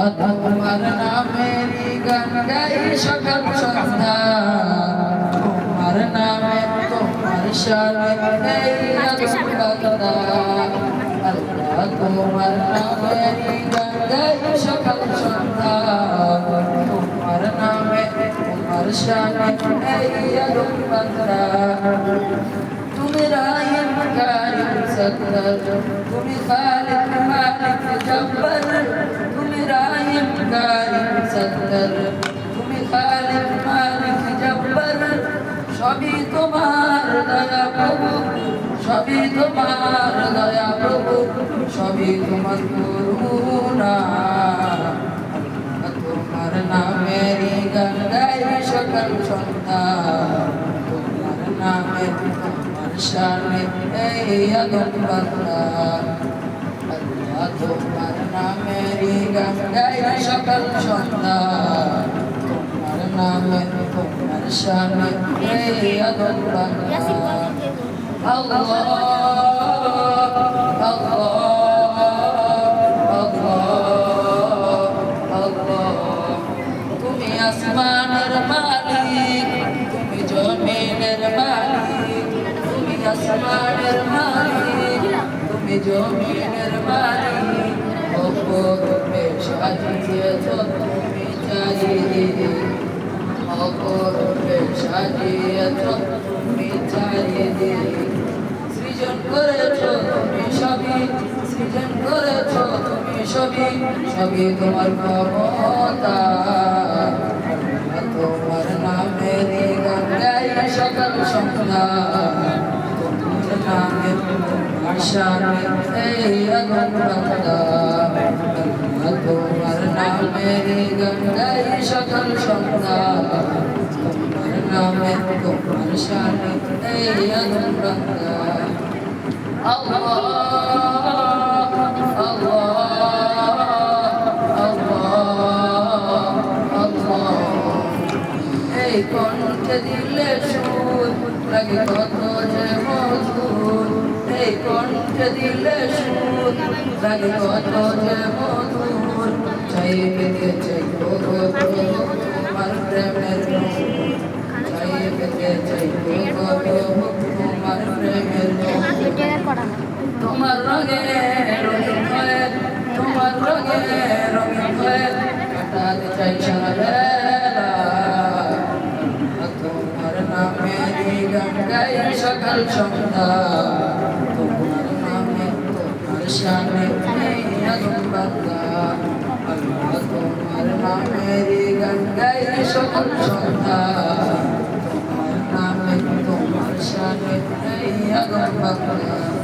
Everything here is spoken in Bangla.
তোমার নামেরই গান গাই সকাল সন্ধ্যা তোমার নামে তোমার শানে এই আগুন বান্দা আল্লাহ তোমার নামেরই গান গাই সকাল সন্ধ্যা তোমার নামে তোমার শানে এই আগুন বান্দা তুমি রাহিম কারিম সত্তর তুমি খালিক মালিক জব্বার তুমি রাহিম কারিম সত্তর তুমি খালিক মালিক জব্বার সবই তোমার দয়া প্রভু সবই তোমার দয়া প্রভু সবই তোমার করুণা তোমার নামেরই গান গাই সকাল সন্ধ্যা তোমার নামে তোমার শানে এই আগুন বান্দা আল্লাহ তোমার নামেরই গান গাই সকাল সন্ধ্যা তোমার নামে তোমার শানে এই আগুন বান্দা আল্লাহ তুমি আসমানের মালিক তুমি জমিনের মালিক তুমি আসমানের মালিক তুমি জমিনের মালিক অপরূপে সাজিয়েছ তুমি চারিদিকে অপরূপে সাজিয়েছ তুমি চারিদিকে সৃজন করেছ তুমি সবই সৃজন করেছ তুমি সবই সবই তোমার ক্ষমতা তোমার নামের গান গাই সকাল সন্ধ্যা তোমার নামে তোমার শানে এই আগুন বান্দা তোমার নামের গান গাই সকাল সন্ধ্যা তোমার নামে তোমার শানে এই আগুন বান্দা আল্লাহ এই কণ্ঠে দিলে সুর লাগে কত যে মধুর এই কণ্ঠে দিলে সুর লাগে কত যে মধুর চাই পেতে চাই তোমার প্রেমের চাই পেতে চাই তোমার প্রেমের তোমার রঙে রঙিন হয়ে তোমার রঙে রঙিন হয়ে কাটাতে চাই সারা বেলা তোমার নামেরই গান গাই সকাল সন্ধ্যা তোমার নামে তোমার শানে এই আগুন বান্দা আল্লাহ তোমার নামেরই গান গাই সকাল সন্ধ্যা তোমার নামে তোমার শানে এই আগুন বান্দা